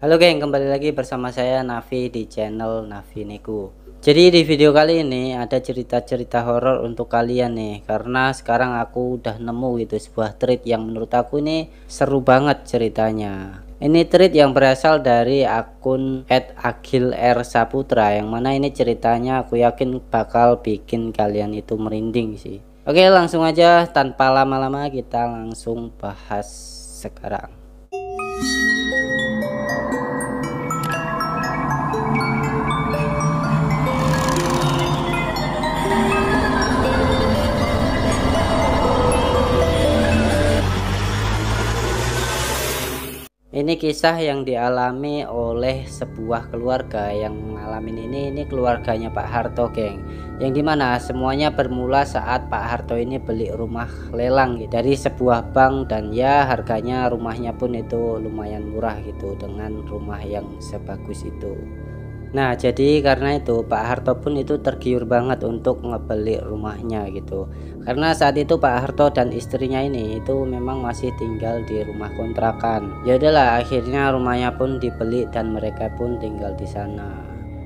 Halo geng, kembali lagi bersama saya Navi di channel Navi Neku. Jadi di video kali ini ada cerita-cerita horor untuk kalian nih, karena sekarang aku udah nemu gitu sebuah treat yang menurut aku ini seru banget ceritanya. Ini treat yang berasal dari akun @agil_r_saputra, yang mana ini ceritanya aku yakin bakal bikin kalian itu merinding sih. Oke, langsung aja tanpa lama-lama kita langsung bahas sekarang. Ini kisah yang dialami oleh sebuah keluarga yang ngalamin ini keluarganya Pak Harto, geng. Yang dimana semuanya bermula saat Pak Harto ini beli rumah lelang gitu, dari sebuah bank, dan ya harganya rumahnya pun itu lumayan murah gitu dengan rumah yang sebagus itu. Nah, jadi karena itu Pak Harto pun itu tergiur banget untuk ngebeli rumahnya gitu. Karena saat itu Pak Harto dan istrinya ini itu memang masih tinggal di rumah kontrakan. Ya udahlah, akhirnya rumahnya pun dibeli dan mereka pun tinggal di sana.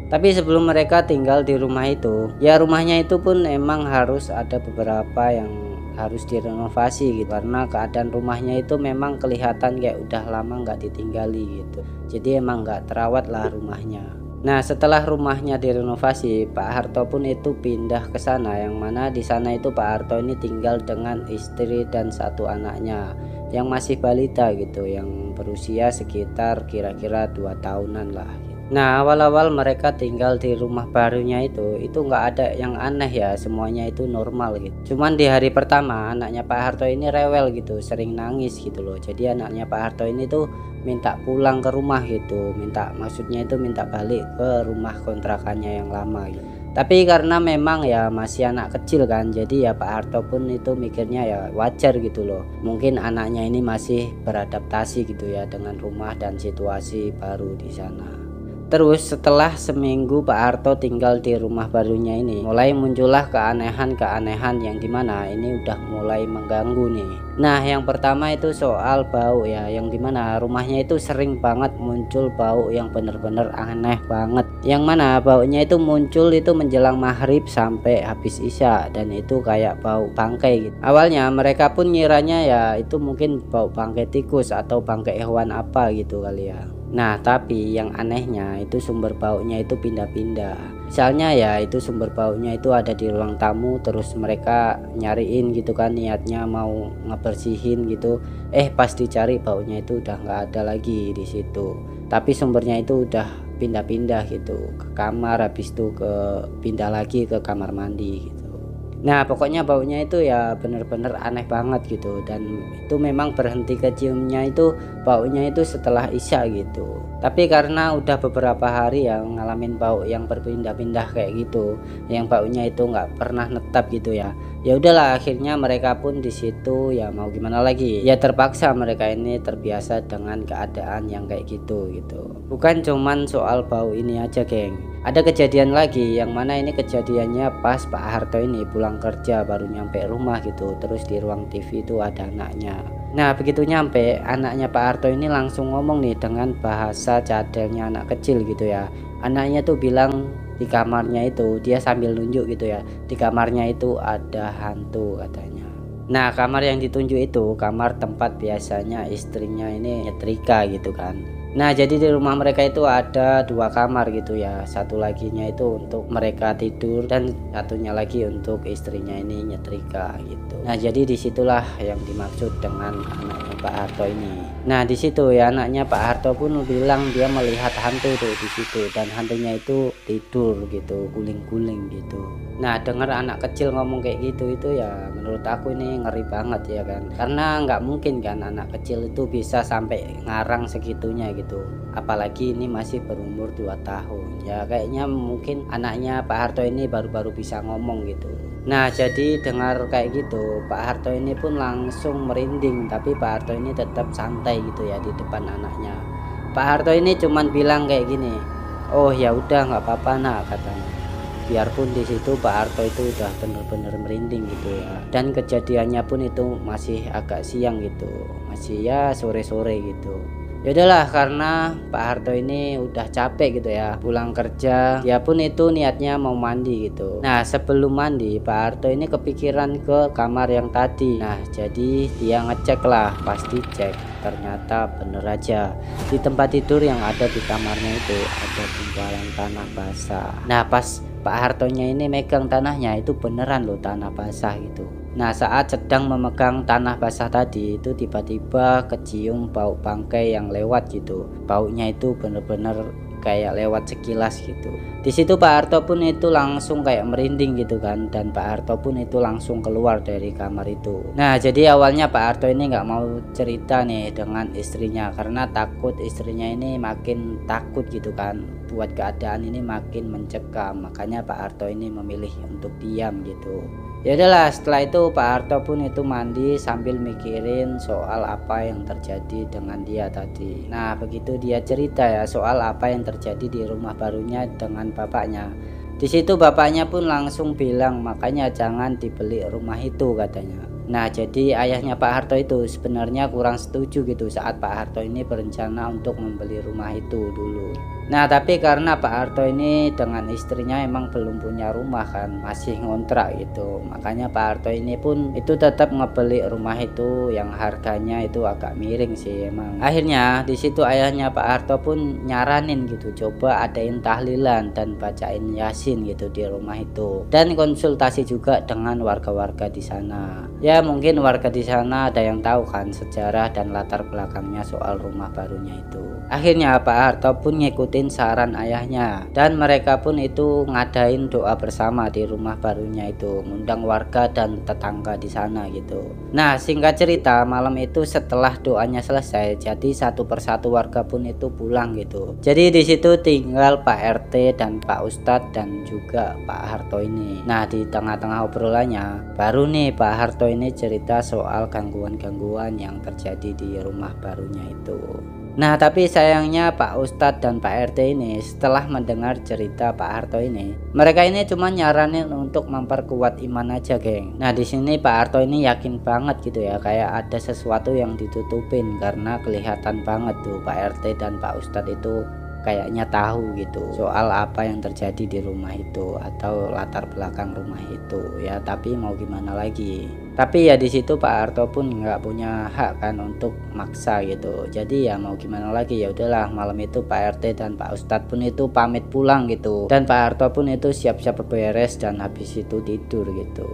Tapi sebelum mereka tinggal di rumah itu, ya rumahnya itu pun emang harus ada beberapa yang harus direnovasi gitu, karena keadaan rumahnya itu memang kelihatan kayak udah lama nggak ditinggali gitu. Jadi emang nggak terawat lah rumahnya. Nah, setelah rumahnya direnovasi, Pak Harto pun itu pindah ke sana, yang mana di sana itu Pak Harto ini tinggal dengan istri dan satu anaknya yang masih balita gitu, yang berusia sekitar kira-kira 2 tahunan lah. Nah, awal-awal mereka tinggal di rumah barunya itu nggak ada yang aneh ya, semuanya itu normal gitu. Cuman di hari pertama anaknya Pak Harto ini rewel gitu, sering nangis gitu loh. Jadi anaknya Pak Harto ini tuh minta pulang ke rumah gitu, maksudnya itu minta balik ke rumah kontrakannya yang lama gitu. Tapi karena memang ya masih anak kecil kan, jadi ya Pak Harto pun itu mikirnya ya wajar gitu loh. Mungkin anaknya ini masih beradaptasi gitu ya dengan rumah dan situasi baru di sana. Terus setelah seminggu Pak Harto tinggal di rumah barunya ini, mulai muncullah keanehan-keanehan yang dimana ini udah mulai mengganggu nih. Nah, yang pertama itu soal bau ya, yang dimana rumahnya itu sering banget muncul bau yang bener-bener aneh banget. Yang mana baunya itu muncul itu menjelang maghrib sampai habis isya, dan itu kayak bau bangkai gitu. Awalnya mereka pun ngiranya ya itu mungkin bau bangkai tikus atau bangkai hewan apa gitu kali ya. Nah, tapi yang anehnya itu sumber baunya itu pindah-pindah. Misalnya ya itu sumber baunya itu ada di ruang tamu, terus mereka nyariin gitu kan, niatnya mau ngebersihin gitu. Pas dicari baunya itu udah nggak ada lagi di situ. Tapi sumbernya itu udah pindah-pindah gitu ke kamar, habis itu pindah lagi ke kamar mandi gitu. Nah, pokoknya baunya itu ya bener-bener aneh banget gitu, dan itu memang berhenti keciumnya itu baunya itu setelah isya gitu. Tapi karena udah beberapa hari yang ngalamin bau yang berpindah-pindah kayak gitu, yang baunya itu nggak pernah netap gitu ya. Ya udahlah, akhirnya mereka pun di situ ya mau gimana lagi. Ya terpaksa mereka ini terbiasa dengan keadaan yang kayak gitu gitu. Bukan cuman soal bau ini aja, geng. Ada kejadian lagi yang mana ini kejadiannya pas Pak Harto ini pulang kerja baru nyampe rumah gitu, terus di ruang TV itu ada anaknya. Nah, begitu nyampe anaknya Pak Harto ini langsung ngomong nih dengan bahasa cadelnya anak kecil gitu ya. Anaknya tuh bilang di kamarnya itu, dia sambil nunjuk gitu ya, di kamarnya itu ada hantu katanya. Nah, kamar yang ditunjuk itu kamar tempat biasanya istrinya ini nyetrika gitu kan. Nah, jadi di rumah mereka itu ada 2 kamar gitu ya. Satu laginya itu untuk mereka tidur, dan satunya lagi untuk istrinya ini nyetrika gitu. Nah, jadi disitulah yang dimaksud dengan anaknya Pak Harto ini. Nah, di situ ya anaknya Pak Harto pun bilang dia melihat hantu tuh di situ, dan hantunya itu tidur gitu, guling-guling gitu. Nah, dengar anak kecil ngomong kayak gitu itu ya menurut aku ini ngeri banget ya kan. Karena nggak mungkin kan anak kecil itu bisa sampai ngarang segitunya gitu. Apalagi ini masih berumur 2 tahun. Ya kayaknya mungkin anaknya Pak Harto ini baru-baru bisa ngomong gitu. Nah, jadi dengar kayak gitu, Pak Harto ini pun langsung merinding, tapi Pak Harto ini tetap santai gitu ya di depan anaknya. Pak Harto ini cuman bilang kayak gini, "Oh ya udah nggak apa-apa nak," katanya. Biarpun di situ Pak Harto itu udah bener-bener merinding gitu ya, dan kejadiannya pun itu masih agak siang gitu, masih ya sore-sore gitu. Ya udahlah, karena Pak Harto ini udah capek gitu ya, pulang kerja, dia pun itu niatnya mau mandi gitu. Nah, sebelum mandi Pak Harto ini kepikiran ke kamar yang tadi. Nah, jadi dia ngecek lah, pasti cek, ternyata bener aja di tempat tidur yang ada di kamarnya itu ada gumpalan tanah basah. Nah, pas Pak Hartonya ini megang tanahnya, itu beneran loh tanah basah gitu. Nah, saat sedang memegang tanah basah tadi, itu tiba-tiba kecium bau bangkai yang lewat gitu. Baunya itu bener-bener kayak lewat sekilas gitu. Di situ Pak Harto pun itu langsung kayak merinding gitu kan, dan Pak Harto pun itu langsung keluar dari kamar itu. Nah, jadi awalnya Pak Harto ini nggak mau cerita nih dengan istrinya karena takut istrinya ini makin takut gitu kan, buat keadaan ini makin mencekam. Makanya Pak Harto ini memilih untuk diam gitu. Ya udahlah, setelah itu Pak Harto pun itu mandi sambil mikirin soal apa yang terjadi dengan dia tadi. Nah, begitu dia cerita ya soal apa yang terjadi di rumah barunya dengan bapaknya. Di situ bapaknya pun langsung bilang, makanya jangan dibeli rumah itu katanya. Nah, jadi ayahnya Pak Harto itu sebenarnya kurang setuju gitu saat Pak Harto ini berencana untuk membeli rumah itu dulu. Nah, tapi karena Pak Harto ini dengan istrinya emang belum punya rumah kan, masih ngontrak gitu. Makanya Pak Harto ini pun itu tetap ngebeli rumah itu yang harganya itu agak miring sih emang. Akhirnya di situ ayahnya Pak Harto pun nyaranin gitu, coba adain tahlilan dan bacain Yasin gitu di rumah itu. Dan konsultasi juga dengan warga-warga di sana. Ya, mungkin warga di sana ada yang tahu kan sejarah dan latar belakangnya soal rumah barunya itu. Akhirnya Pak Harto pun ngikutin saran ayahnya dan mereka pun itu ngadain doa bersama di rumah barunya itu, ngundang warga dan tetangga di sana gitu. Nah, singkat cerita malam itu setelah doanya selesai, jadi satu persatu warga pun itu pulang gitu. Jadi di situ tinggal Pak RT dan Pak Ustadz dan juga Pak Harto ini. Nah, di tengah-tengah obrolannya baru nih Pak Harto ini cerita soal gangguan-gangguan yang terjadi di rumah barunya itu. Nah, tapi sayangnya Pak Ustadz dan Pak RT ini setelah mendengar cerita Pak Harto ini, mereka ini cuma nyaranin untuk memperkuat iman aja, geng. Nah, di sini Pak Harto ini yakin banget gitu ya, kayak ada sesuatu yang ditutupin karena kelihatan banget tuh Pak RT dan Pak Ustadz itu kayaknya tahu gitu soal apa yang terjadi di rumah itu atau latar belakang rumah itu ya. Tapi mau gimana lagi, tapi ya di situ Pak Harto pun nggak punya hak kan untuk maksa gitu. Jadi ya mau gimana lagi, ya udahlah, malam itu Pak RT dan Pak Ustadz pun itu pamit pulang gitu, dan Pak Harto pun itu siap-siap beres dan habis itu tidur gitu.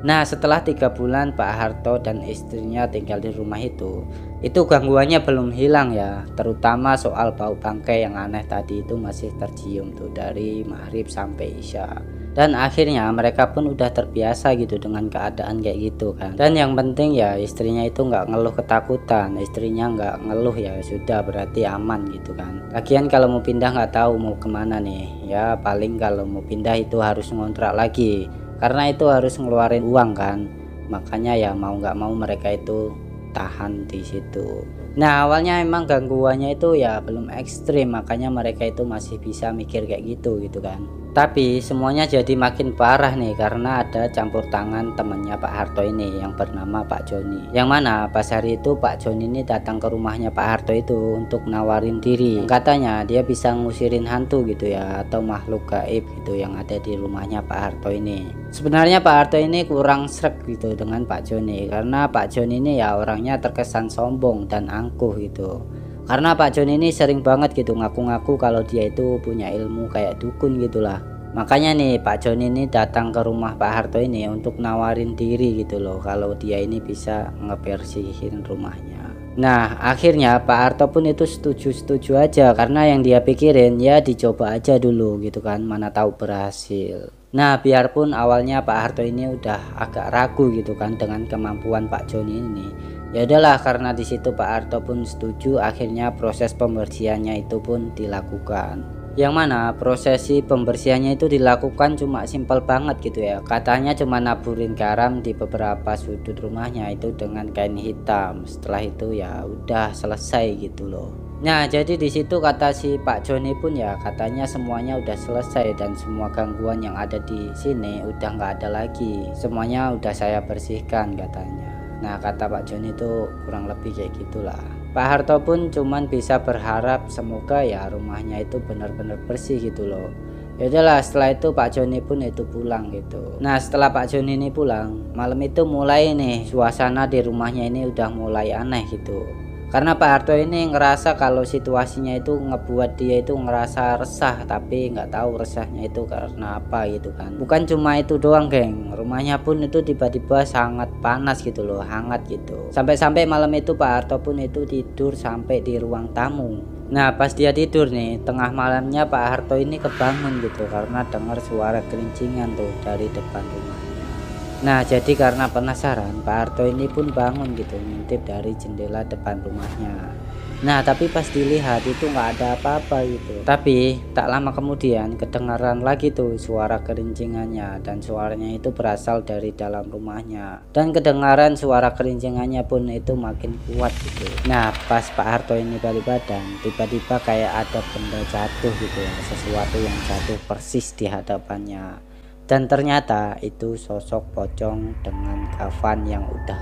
Nah, setelah 3 bulan Pak Harto dan istrinya tinggal di rumah itu gangguannya belum hilang ya, terutama soal bau bangkai yang aneh tadi itu masih tercium tuh dari maghrib sampai isya. Dan akhirnya mereka pun udah terbiasa gitu dengan keadaan kayak gitu kan. Dan yang penting ya istrinya itu nggak ngeluh ketakutan, istrinya nggak ngeluh, ya sudah berarti aman gitu kan. Lagian kalau mau pindah nggak tahu mau kemana nih, ya paling kalau mau pindah itu harus ngontrak lagi, karena itu harus ngeluarin uang kan. Makanya ya mau nggak mau mereka itu tahan di situ. Nah, awalnya emang gangguannya itu ya belum ekstrim, makanya mereka itu masih bisa mikir kayak gitu kan. Tapi semuanya jadi makin parah nih karena ada campur tangan temannya Pak Harto ini yang bernama Pak Joni. Yang mana pas hari itu Pak Joni ini datang ke rumahnya Pak Harto itu untuk nawarin diri. Katanya dia bisa ngusirin hantu gitu ya, atau makhluk gaib gitu yang ada di rumahnya Pak Harto ini. Sebenarnya Pak Harto ini kurang srek gitu dengan Pak Joni, karena Pak Joni ini ya orangnya terkesan sombong dan angkuh gitu. Karena Pak Joni ini sering banget gitu ngaku-ngaku kalau dia itu punya ilmu kayak dukun gitulah. Makanya nih Pak Joni ini datang ke rumah Pak Harto ini untuk nawarin diri gitu loh, kalau dia ini bisa ngebersihin rumahnya. Nah, akhirnya Pak Harto pun itu setuju-setuju aja, karena yang dia pikirin ya dicoba aja dulu gitu kan, mana tahu berhasil. Nah, biarpun awalnya Pak Harto ini udah agak ragu gitu kan dengan kemampuan Pak Joni ini, ya udahlah, karena di situ Pak Harto pun setuju. Akhirnya proses pembersihannya itu pun dilakukan, yang mana prosesi pembersihannya itu dilakukan cuma simpel banget gitu ya. Katanya cuma naburin garam di beberapa sudut rumahnya itu dengan kain hitam. Setelah itu ya udah selesai gitu loh. Nah, jadi di situ kata si Pak Joni pun ya, katanya semuanya udah selesai dan semua gangguan yang ada di sini udah nggak ada lagi. Semuanya udah saya bersihkan katanya. Nah kata Pak Joni itu kurang lebih kayak gitulah. Pak Harto pun cuman bisa berharap semoga ya rumahnya itu benar-benar bersih gitu loh. Ya udahlah, setelah itu Pak Joni pun itu pulang gitu. Nah setelah Pak Joni ini pulang, malam itu mulai nih suasana di rumahnya ini udah mulai aneh gitu. Karena Pak Harto ini ngerasa kalau situasinya itu ngebuat dia itu ngerasa resah, tapi nggak tahu resahnya itu karena apa gitu kan. Bukan cuma itu doang geng, rumahnya pun itu tiba-tiba sangat panas gitu loh, hangat gitu. Sampai-sampai malam itu Pak Harto pun itu tidur sampai di ruang tamu. Nah pas dia tidur nih, tengah malamnya Pak Harto ini kebangun gitu karena dengar suara kelincingan tuh dari depan rumahnya. Nah jadi karena penasaran, Pak Harto ini pun bangun gitu, ngintip dari jendela depan rumahnya. Nah tapi pas dilihat itu nggak ada apa-apa gitu. Tapi tak lama kemudian kedengaran lagi tuh suara kelincingannya, dan suaranya itu berasal dari dalam rumahnya. Dan kedengaran suara kelincingannya pun itu makin kuat gitu. Nah pas Pak Harto ini balik badan, tiba-tiba kayak ada benda jatuh gitu ya, sesuatu yang jatuh persis di hadapannya. Dan ternyata itu sosok pocong dengan kafan yang udah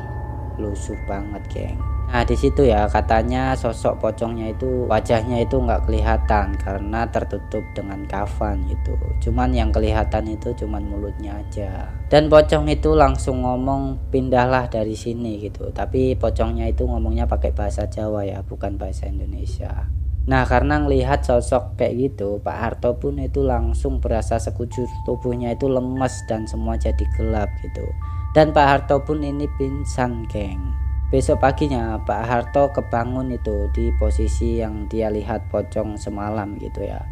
lusuh banget geng. Nah di situ ya katanya sosok pocongnya itu wajahnya itu nggak kelihatan karena tertutup dengan kafan gitu. Cuman yang kelihatan itu cuman mulutnya aja. Dan pocong itu langsung ngomong pindahlah dari sini gitu. Tapi pocongnya itu ngomongnya pakai bahasa Jawa ya, bukan bahasa Indonesia. Nah karena ngelihat sosok kayak gitu, Pak Harto pun itu langsung berasa sekujur tubuhnya itu lemes dan semua jadi gelap gitu. Dan Pak Harto pun ini pingsan geng. Besok paginya Pak Harto kebangun itu di posisi yang dia lihat pocong semalam gitu ya.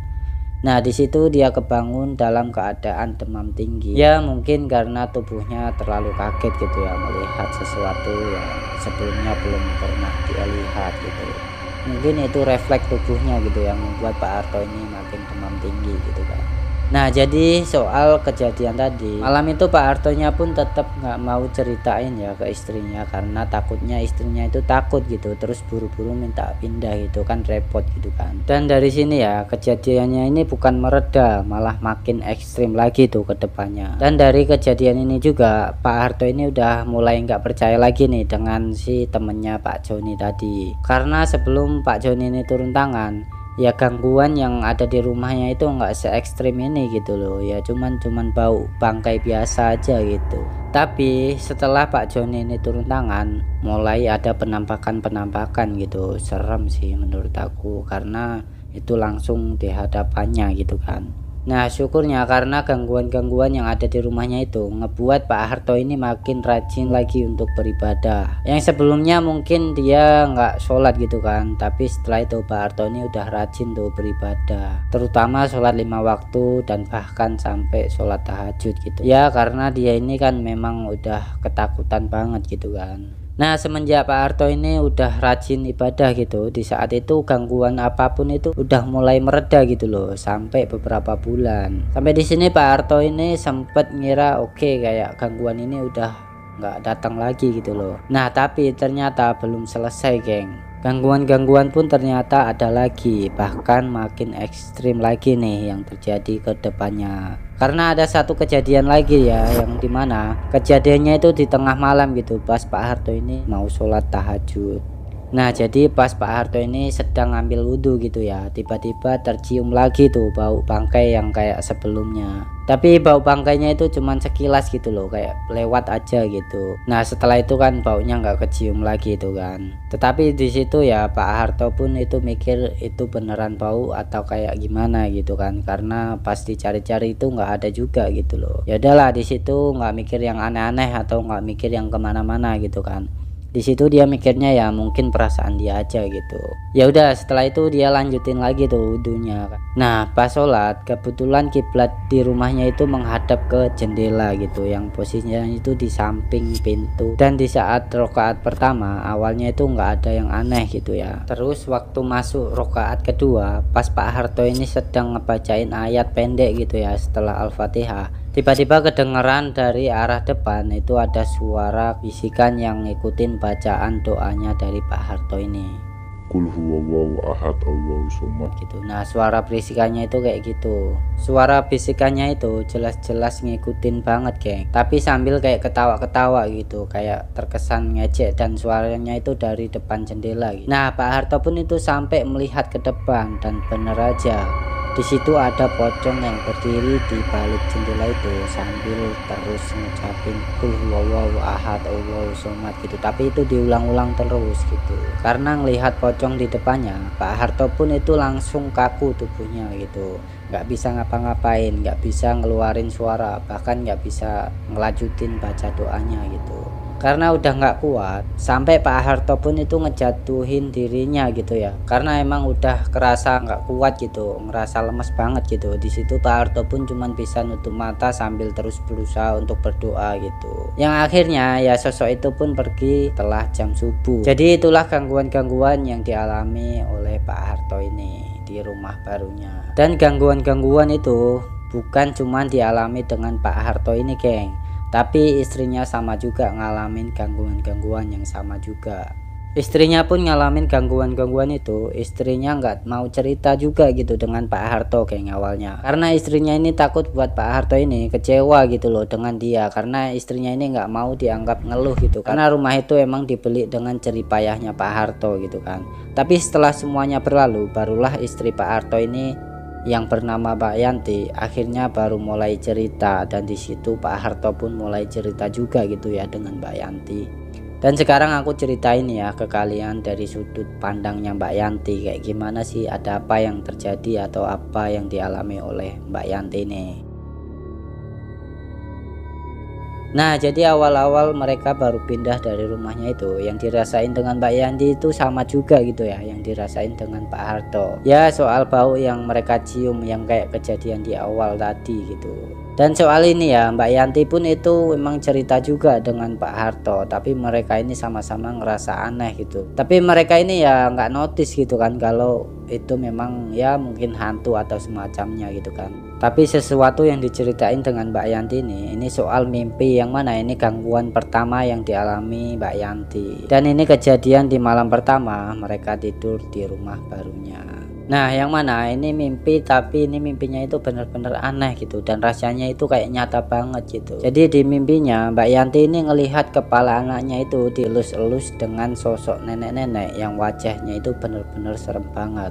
Nah di situ dia kebangun dalam keadaan demam tinggi. Ya mungkin karena tubuhnya terlalu kaget gitu ya, melihat sesuatu yang sebelumnya belum pernah dia lihat gitu. Mungkin itu refleks tubuhnya gitu yang membuat Pak Harto ini makin demam tinggi gitu kan. Nah jadi soal kejadian tadi malam itu Pak Hartonya pun tetap nggak mau ceritain ya ke istrinya, karena takutnya istrinya itu takut gitu, terus buru-buru minta pindah gitu kan, repot gitu kan. Dan dari sini ya kejadiannya ini bukan mereda, malah makin ekstrim lagi tuh ke depannya. Dan dari kejadian ini juga Pak Harto ini udah mulai nggak percaya lagi nih dengan si temennya Pak Joni tadi, karena sebelum Pak Joni ini turun tangan ya gangguan yang ada di rumahnya itu nggak se ekstrim ini gitu loh ya, cuman bau bangkai biasa aja gitu. Tapi setelah Pak Joni ini turun tangan mulai ada penampakan gitu, serem sih menurut aku karena itu langsung di hadapannya gitu kan. Nah syukurnya karena gangguan-gangguan yang ada di rumahnya itu ngebuat Pak Harto ini makin rajin lagi untuk beribadah. Yang sebelumnya mungkin dia nggak sholat gitu kan, tapi setelah itu Pak Harto ini udah rajin tuh beribadah, terutama sholat 5 waktu dan bahkan sampai sholat tahajud gitu ya, karena dia ini kan memang udah ketakutan banget gitu kan. Nah semenjak Pak Harto ini udah rajin ibadah gitu, di saat itu gangguan apapun itu udah mulai mereda gitu loh, sampai beberapa bulan. Sampai di sini Pak Harto ini sempet ngira oke, kayak gangguan ini udah nggak datang lagi gitu loh. Nah tapi ternyata belum selesai geng. Gangguan-gangguan pun ternyata ada lagi, bahkan makin ekstrim lagi nih yang terjadi ke depannya. Karena ada satu kejadian lagi ya, yang dimana kejadiannya itu di tengah malam gitu, pas Pak Harto ini mau sholat tahajud. Nah jadi pas Pak Harto ini sedang ambil wudhu gitu ya, tiba-tiba tercium lagi tuh bau bangkai yang kayak sebelumnya. Tapi bau bangkainya itu cuman sekilas gitu loh, kayak lewat aja gitu. Nah setelah itu kan baunya nggak kecium lagi itu kan. Tetapi di situ ya Pak Harto pun itu mikir itu beneran bau atau kayak gimana gitu kan, karena pas dicari-cari itu nggak ada juga gitu loh. Ya udahlah di situ nggak mikir yang aneh-aneh atau nggak mikir yang kemana-mana gitu kan. Di situ dia mikirnya ya mungkin perasaan dia aja gitu. Ya udah setelah itu dia lanjutin lagi tuh wudhunya. Nah pas sholat kebetulan kiblat di rumahnya itu menghadap ke jendela gitu, yang posisinya itu di samping pintu. Dan di saat rokaat pertama awalnya itu nggak ada yang aneh gitu ya. Terus waktu masuk rokaat kedua, pas Pak Harto ini sedang ngebacain ayat pendek gitu ya setelah Al-Fatihah, tiba-tiba kedengeran dari arah depan itu ada suara bisikan yang ngikutin bacaan doanya dari Pak Harto ini. Qul huwallahu ahad Allahu somad gitu. Nah suara berisikannya itu kayak gitu, suara bisikannya itu jelas-jelas ngikutin banget geng, tapi sambil kayak ketawa-ketawa gitu, kayak terkesan ngejek, dan suaranya itu dari depan jendela gitu. Nah Pak Harto pun itu sampai melihat ke depan, dan bener aja di situ ada pocong yang berdiri di balik jendela itu sambil terus ngucapin Qul huwallahu ahad Allahu somad gitu, tapi itu diulang-ulang terus gitu. Karena ngelihat pocong di depannya, Pak Harto pun itu langsung kaku tubuhnya gitu, nggak bisa ngapa-ngapain, nggak bisa ngeluarin suara, bahkan nggak bisa ngelanjutin baca doanya gitu, karena udah nggak kuat. Sampai Pak Harto pun itu ngejatuhin dirinya gitu ya, karena emang udah kerasa nggak kuat gitu, ngerasa lemes banget gitu. Di situ Pak Harto pun cuman bisa nutup mata sambil terus berusaha untuk berdoa gitu. Yang akhirnya ya sosok itu pun pergi setelah jam subuh. Jadi itulah gangguan-gangguan yang dialami oleh Pak Harto ini di rumah barunya. Dan gangguan-gangguan itu bukan cuman dialami dengan Pak Harto ini geng, tapi istrinya sama juga ngalamin gangguan-gangguan yang sama juga. Istrinya pun ngalamin gangguan-gangguan itu. Istrinya nggak mau cerita juga gitu dengan Pak Harto kayak awalnya, karena istrinya ini takut buat Pak Harto ini kecewa gitu loh dengan dia, karena istrinya ini nggak mau dianggap ngeluh gitu, karena rumah itu emang dibeli dengan jerih payahnya Pak Harto gitu kan. Tapi setelah semuanya berlalu, barulah istri Pak Harto ini yang bernama Mbak Yanti akhirnya baru mulai cerita, dan di situ Pak Harto pun mulai cerita juga gitu ya dengan Mbak Yanti. Dan sekarang aku ceritain ya ke kalian dari sudut pandangnya Mbak Yanti, kayak gimana sih, ada apa yang terjadi atau apa yang dialami oleh Mbak Yanti ini. Nah jadi awal-awal mereka baru pindah dari rumahnya itu, yang dirasain dengan Mbak Yanti itu sama juga gitu ya yang dirasain dengan Pak Harto. Ya soal bau yang mereka cium yang kayak kejadian di awal tadi gitu. Dan soal ini ya Mbak Yanti pun itu memang cerita juga dengan Pak Harto, tapi mereka ini sama-sama ngerasa aneh gitu. Tapi mereka ini ya nggak notice gitu kan kalau itu memang ya mungkin hantu atau semacamnya gitu kan. Tapi sesuatu yang diceritain dengan Mbak Yanti ini soal mimpi, yang mana ini gangguan pertama yang dialami Mbak Yanti. Dan ini kejadian di malam pertama mereka tidur di rumah barunya. Nah yang mana ini mimpi, tapi ini mimpinya itu bener-bener aneh gitu, dan rasanya itu kayak nyata banget gitu. Jadi di mimpinya Mbak Yanti ini ngelihat kepala anaknya itu dielus-elus dengan sosok nenek-nenek yang wajahnya itu bener-bener serem banget.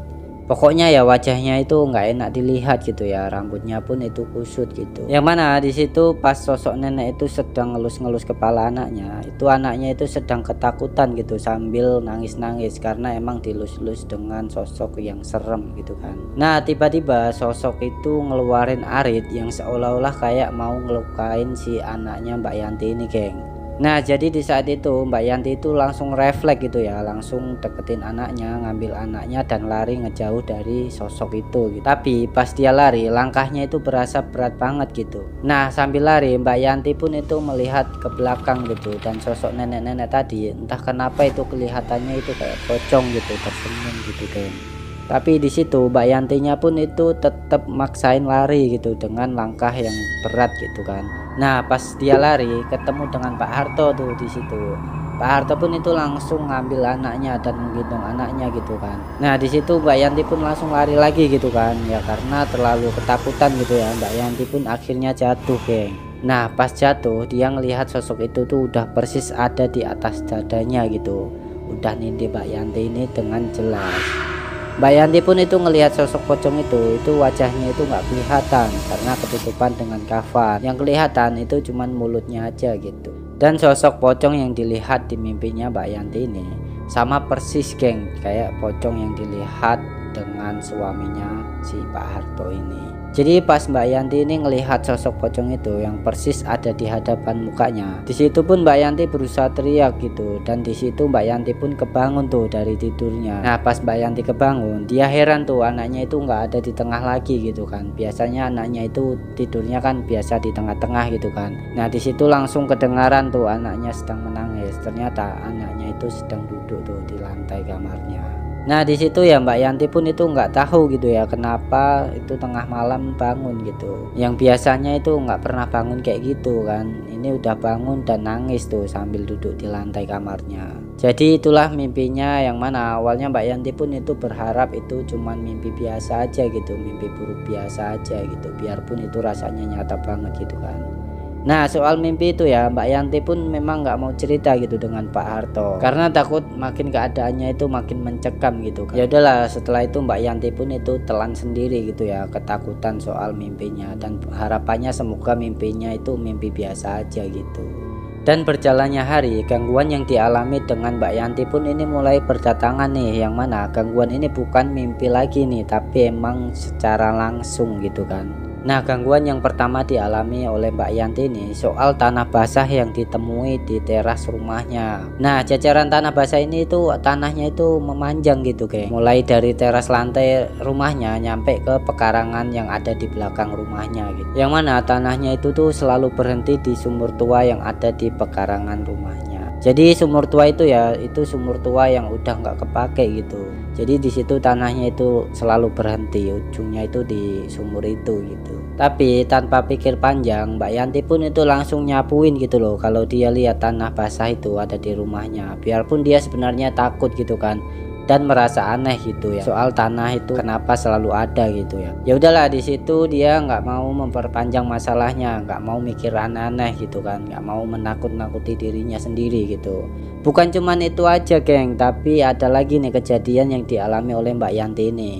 Pokoknya ya wajahnya itu nggak enak dilihat gitu ya, rambutnya pun itu kusut gitu. Yang mana di situ pas sosok nenek itu sedang ngelus-ngelus kepala anaknya, itu anaknya itu sedang ketakutan gitu sambil nangis-nangis karena emang dilus-lus dengan sosok yang serem gitu kan. Nah tiba-tiba sosok itu ngeluarin arit yang seolah-olah kayak mau ngelukain si anaknya Mbak Yanti ini geng. Nah jadi di saat itu Mbak Yanti itu langsung refleks gitu ya, langsung deketin anaknya, ngambil anaknya dan lari ngejauh dari sosok itu gitu. Tapi pas dia lari langkahnya itu berasa berat banget gitu. Nah sambil lari Mbak Yanti pun itu melihat ke belakang gitu, dan sosok nenek-nenek tadi entah kenapa itu kelihatannya itu kayak pocong gitu, tersenyum gitu kan. Tapi di situ Mbak Yantinya pun itu tetap maksain lari gitu dengan langkah yang berat gitu kan. Nah pas dia lari ketemu dengan Pak Harto tuh di situ. Pak Harto pun itu langsung ngambil anaknya dan menggendong anaknya gitu kan. Nah di situ Mbak Yanti pun langsung lari lagi gitu kan, ya karena terlalu ketakutan gitu ya. Mbak Yanti pun akhirnya jatuh geng. Nah pas jatuh dia ngelihat sosok itu tuh udah persis ada di atas dadanya gitu, udah nindih Mbak Yanti ini dengan jelas. Mbak Yanti pun itu ngelihat sosok pocong itu wajahnya itu nggak kelihatan karena ketutupan dengan kafan. Yang kelihatan itu cuman mulutnya aja gitu. Dan sosok pocong yang dilihat di mimpinya Mbak Yanti ini sama persis geng kayak pocong yang dilihat dengan suaminya si Pak Harto ini. Jadi pas Mbak Yanti ini ngelihat sosok pocong itu yang persis ada di hadapan mukanya, di situ pun Mbak Yanti berusaha teriak gitu, dan di situ Mbak Yanti pun kebangun tuh dari tidurnya. Nah pas Mbak Yanti kebangun, dia heran tuh anaknya itu nggak ada di tengah lagi gitu kan. Biasanya anaknya itu tidurnya kan biasa di tengah-tengah gitu kan. Nah di situ langsung kedengaran tuh anaknya sedang menangis. Ternyata anaknya itu sedang duduk tuh di lantai kamarnya. Nah di situ ya Mbak Yanti pun itu nggak tahu gitu ya kenapa itu tengah malam bangun gitu. Yang biasanya itu nggak pernah bangun kayak gitu kan. Ini udah bangun dan nangis tuh sambil duduk di lantai kamarnya. Jadi itulah mimpinya, yang mana awalnya Mbak Yanti pun itu berharap itu cuman mimpi biasa aja gitu, mimpi buruk biasa aja gitu, biarpun itu rasanya nyata banget gitu kan. Nah, soal mimpi itu ya, Mbak Yanti pun memang nggak mau cerita gitu dengan Pak Harto karena takut makin keadaannya itu makin mencekam gitu kan. Ya udahlah, setelah itu Mbak Yanti pun itu telan sendiri gitu ya, ketakutan soal mimpinya, dan harapannya semoga mimpinya itu mimpi biasa aja gitu. Dan berjalannya hari, gangguan yang dialami dengan Mbak Yanti pun ini mulai berdatangan nih, yang mana gangguan ini bukan mimpi lagi nih, tapi emang secara langsung gitu kan. Nah, gangguan yang pertama dialami oleh Mbak Yanti ini soal tanah basah yang ditemui di teras rumahnya. Nah, jajaran tanah basah ini itu tanahnya itu memanjang gitu geng, mulai dari teras lantai rumahnya nyampe ke pekarangan yang ada di belakang rumahnya gitu, yang mana tanahnya itu tuh selalu berhenti di sumur tua yang ada di pekarangan rumahnya. Jadi sumur tua itu ya, itu sumur tua yang udah nggak kepake gitu. Jadi di situ tanahnya itu selalu berhenti, ujungnya itu di sumur itu gitu. Tapi tanpa pikir panjang, Mbak Yanti pun itu langsung nyapuin gitu loh kalau dia lihat tanah basah itu ada di rumahnya. Biarpun dia sebenarnya takut gitu kan, dan merasa aneh gitu ya soal tanah itu kenapa selalu ada gitu ya. Ya udahlah, di situ dia nggak mau memperpanjang masalahnya, nggak mau mikir aneh-aneh gitu kan, nggak mau menakut-nakuti dirinya sendiri gitu. Bukan cuman itu aja geng, tapi ada lagi nih kejadian yang dialami oleh Mbak Yanti ini.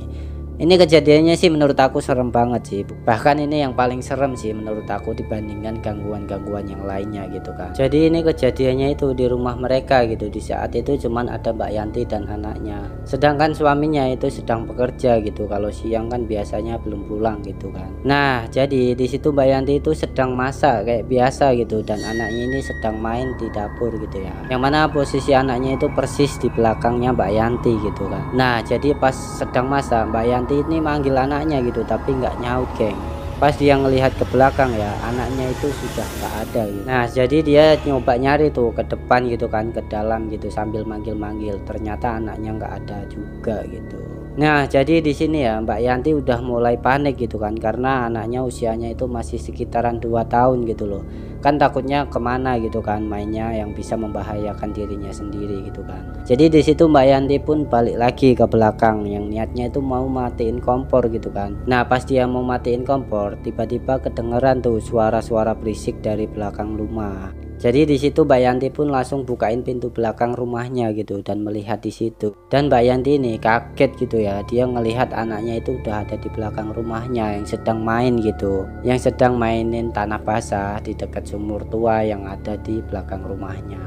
Ini kejadiannya sih menurut aku serem banget sih. Bahkan ini yang paling serem sih menurut aku dibandingkan gangguan-gangguan yang lainnya gitu kan. Jadi ini kejadiannya itu di rumah mereka gitu. Di saat itu cuman ada Mbak Yanti dan anaknya. Sedangkan suaminya itu sedang bekerja gitu. Kalau siang kan biasanya belum pulang gitu kan. Nah, jadi di situ Mbak Yanti itu sedang masak kayak biasa gitu, dan anaknya ini sedang main di dapur gitu ya. Yang mana posisi anaknya itu persis di belakangnya Mbak Yanti gitu kan. Nah, jadi pas sedang masak, Mbak Yanti ini manggil anaknya gitu tapi nggak nyaut geng. Pas dia ngelihat ke belakang ya, anaknya itu sudah nggak ada gitu. Nah, jadi dia nyoba nyari tuh ke depan gitu kan, ke dalam gitu sambil manggil-manggil, ternyata anaknya nggak ada juga gitu. Nah, jadi di sini ya Mbak Yanti udah mulai panik gitu kan, karena anaknya usianya itu masih sekitaran 2 tahun gitu loh. Kan takutnya kemana gitu kan mainnya yang bisa membahayakan dirinya sendiri gitu kan. Jadi di situ Mbak Yanti pun balik lagi ke belakang, yang niatnya itu mau matiin kompor gitu kan. Nah, pas dia mau matiin kompor, tiba-tiba kedengeran tuh suara-suara berisik dari belakang rumah. Jadi di situ Mbak Yanti pun langsung bukain pintu belakang rumahnya gitu dan melihat di situ. Dan Mbak Yanti ini kaget gitu ya, dia ngelihat anaknya itu udah ada di belakang rumahnya yang sedang main gitu, yang sedang mainin tanah basah di dekat sumur tua yang ada di belakang rumahnya.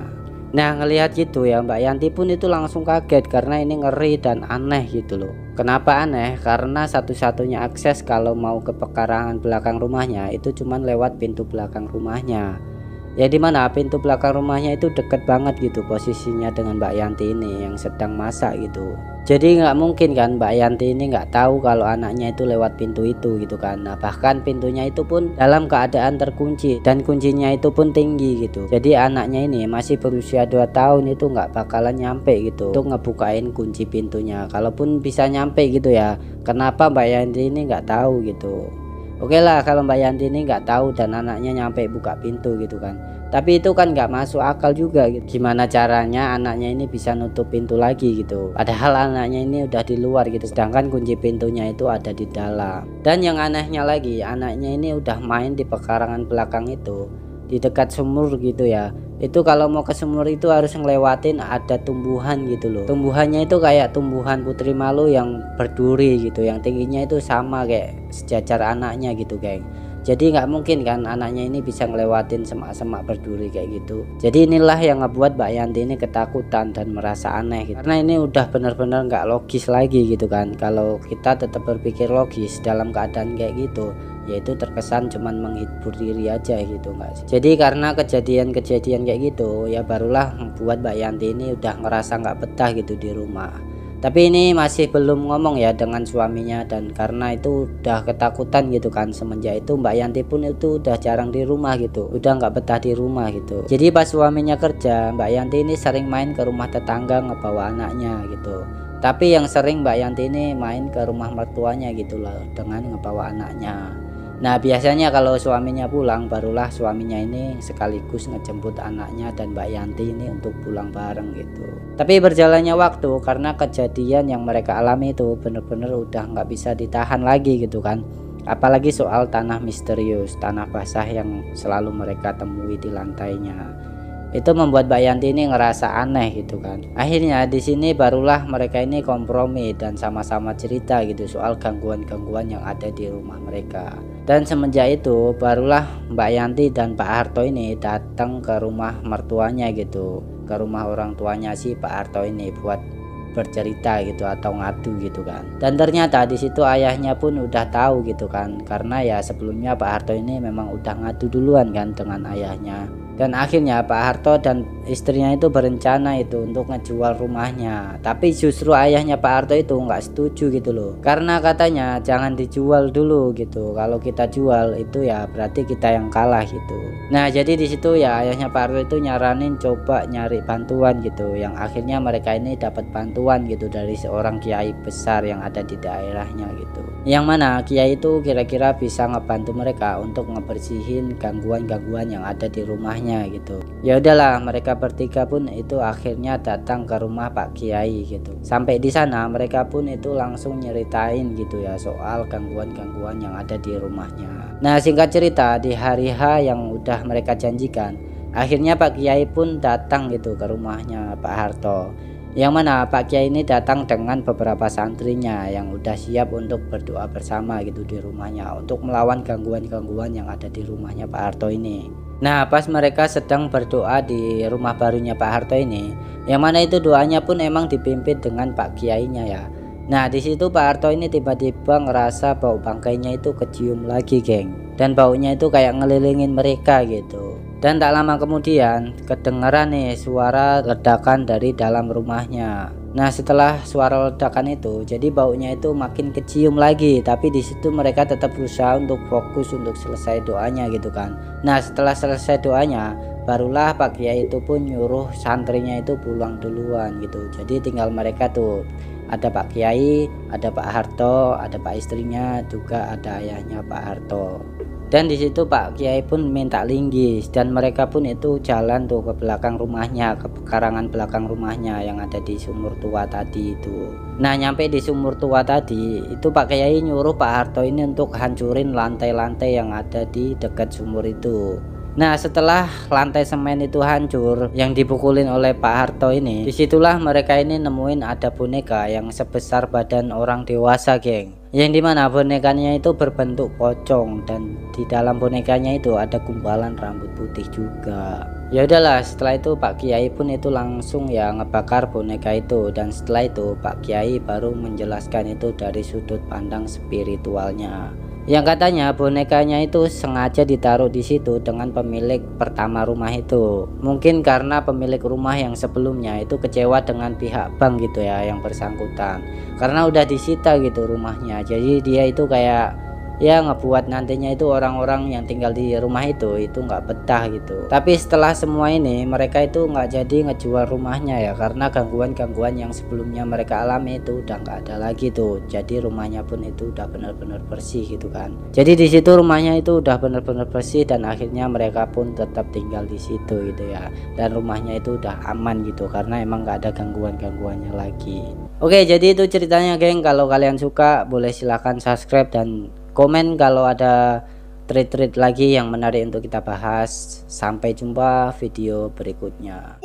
Nah, ngelihat gitu ya Mbak Yanti pun itu langsung kaget karena ini ngeri dan aneh gitu loh. Kenapa aneh? Karena satu-satunya akses kalau mau ke pekarangan belakang rumahnya itu cuman lewat pintu belakang rumahnya. Ya dimana pintu belakang rumahnya itu deket banget gitu posisinya dengan Mbak Yanti ini yang sedang masak gitu. Jadi nggak mungkin kan Mbak Yanti ini nggak tahu kalau anaknya itu lewat pintu itu gitu kan. Nah, bahkan pintunya itu pun dalam keadaan terkunci dan kuncinya itu pun tinggi gitu. Jadi anaknya ini masih berusia 2 tahun itu nggak bakalan nyampe gitu untuk ngebukain kunci pintunya. Kalaupun bisa nyampe gitu ya, kenapa Mbak Yanti ini nggak tahu gitu. Oke lah kalau Mbak Yanti ini nggak tahu dan anaknya nyampe buka pintu gitu kan. Tapi itu kan nggak masuk akal juga gitu. Gimana caranya anaknya ini bisa nutup pintu lagi gitu. Padahal anaknya ini udah di luar gitu. Sedangkan kunci pintunya itu ada di dalam. Dan yang anehnya lagi, anaknya ini udah main di pekarangan belakang itu, di dekat sumur gitu ya. Itu kalau mau ke sumur itu harus ngelewatin ada tumbuhan gitu loh. Tumbuhannya itu kayak tumbuhan putri malu yang berduri gitu, yang tingginya itu sama kayak sejajar anaknya gitu geng. Jadi nggak mungkin kan anaknya ini bisa ngelewatin semak-semak berduri kayak gitu. Jadi inilah yang ngebuat Mbak Yanti ini ketakutan dan merasa aneh gitu. Karena ini udah benar-benar nggak logis lagi gitu kan. Kalau kita tetap berpikir logis dalam keadaan kayak gitu, yaitu terkesan cuman menghibur diri aja gitu nggak sih. Jadi karena kejadian-kejadian kayak gitu ya barulah membuat Mbak Yanti ini udah ngerasa nggak betah gitu di rumah. Tapi ini masih belum ngomong ya dengan suaminya, dan karena itu udah ketakutan gitu kan. Semenjak itu Mbak Yanti pun itu udah jarang di rumah gitu, udah nggak betah di rumah gitu. Jadi pas suaminya kerja, Mbak Yanti ini sering main ke rumah tetangga ngebawa anaknya gitu. Tapi yang sering Mbak Yanti ini main ke rumah mertuanya gitu loh dengan ngebawa anaknya. Nah biasanya kalau suaminya pulang, barulah suaminya ini sekaligus ngejemput anaknya dan Mbak Yanti ini untuk pulang bareng gitu. Tapi berjalannya waktu, karena kejadian yang mereka alami itu bener-bener udah nggak bisa ditahan lagi gitu kan. Apalagi soal tanah misterius, tanah basah yang selalu mereka temui di lantainya. Itu membuat Mbak Yanti ini ngerasa aneh gitu kan. Akhirnya di sini barulah mereka ini kompromi dan sama-sama cerita gitu soal gangguan-gangguan yang ada di rumah mereka. Dan semenjak itu barulah Mbak Yanti dan Pak Harto ini datang ke rumah mertuanya gitu, ke rumah orang tuanya si Pak Harto ini buat bercerita gitu atau ngadu gitu kan. Dan ternyata di situ ayahnya pun udah tahu gitu kan, karena ya sebelumnya Pak Harto ini memang udah ngadu duluan kan dengan ayahnya. Dan akhirnya Pak Harto dan istrinya itu berencana itu untuk ngejual rumahnya, tapi justru ayahnya Pak Harto itu nggak setuju gitu loh, karena katanya jangan dijual dulu gitu, kalau kita jual itu ya berarti kita yang kalah gitu. Nah jadi di situ ya ayahnya Pak Harto itu nyaranin coba nyari bantuan gitu, yang akhirnya mereka ini dapat bantuan gitu dari seorang kiai besar yang ada di daerahnya gitu, yang mana kiai itu kira-kira bisa ngebantu mereka untuk ngebersihin gangguan-gangguan yang ada di rumahnya gitu. Ya udahlah, mereka bertiga pun itu akhirnya datang ke rumah Pak Kiai gitu. Sampai di sana mereka pun itu langsung nyeritain gitu ya soal gangguan-gangguan yang ada di rumahnya. Nah singkat cerita, di hari H yang udah mereka janjikan, akhirnya Pak Kiai pun datang gitu ke rumahnya Pak Harto, yang mana Pak Kiai ini datang dengan beberapa santrinya yang udah siap untuk berdoa bersama gitu di rumahnya untuk melawan gangguan-gangguan yang ada di rumahnya Pak Harto ini. Nah pas mereka sedang berdoa di rumah barunya Pak Harto ini, yang mana itu doanya pun emang dipimpin dengan Pak Kiainya ya. Nah di situ Pak Harto ini tiba-tiba ngerasa bau bangkainya itu kecium lagi geng, dan baunya itu kayak ngelilingin mereka gitu. Dan tak lama kemudian kedengaran nih suara ledakan dari dalam rumahnya. Nah setelah suara ledakan itu, jadi baunya itu makin kecium lagi, tapi di situ mereka tetap berusaha untuk fokus untuk selesai doanya gitu kan. Nah setelah selesai doanya, barulah Pak Kiai itu pun nyuruh santrinya itu pulang duluan gitu. Jadi tinggal mereka tuh, ada Pak Kiai, ada Pak Harto, ada Pak istrinya, juga ada ayahnya Pak Harto. Dan di situ Pak Kiai pun minta linggis, dan mereka pun itu jalan tuh ke belakang rumahnya, ke pekarangan belakang rumahnya yang ada di sumur tua tadi itu. Nah nyampe di sumur tua tadi itu Pak Kiai nyuruh Pak Harto ini untuk hancurin lantai-lantai yang ada di dekat sumur itu. Nah setelah lantai semen itu hancur yang dipukulin oleh Pak Harto ini, disitulah mereka ini nemuin ada boneka yang sebesar badan orang dewasa geng, yang dimana bonekanya itu berbentuk pocong, dan di dalam bonekanya itu ada gumpalan rambut putih juga. Ya udahlah, setelah itu Pak Kiai pun itu langsung ya ngebakar boneka itu, dan setelah itu Pak Kiai baru menjelaskan itu dari sudut pandang spiritualnya, yang katanya bonekanya itu sengaja ditaruh di situ dengan pemilik pertama rumah itu. Mungkin karena pemilik rumah yang sebelumnya itu kecewa dengan pihak bank gitu ya yang bersangkutan, karena udah disita gitu rumahnya. Jadi dia itu kayak ya ngebuat nantinya itu orang-orang yang tinggal di rumah itu nggak betah gitu. Tapi setelah semua ini mereka itu nggak jadi ngejual rumahnya ya, karena gangguan-gangguan yang sebelumnya mereka alami itu udah nggak ada lagi tuh. Jadi rumahnya pun itu udah benar-benar bersih gitu kan. Jadi di situ rumahnya itu udah benar-benar bersih, dan akhirnya mereka pun tetap tinggal di situ gitu ya. Dan rumahnya itu udah aman gitu karena emang nggak ada gangguan-gangguannya lagi. Oke, jadi itu ceritanya geng. Kalau kalian suka boleh silahkan subscribe dan komen kalau ada treat-treat lagi yang menarik untuk kita bahas. Sampai jumpa video berikutnya.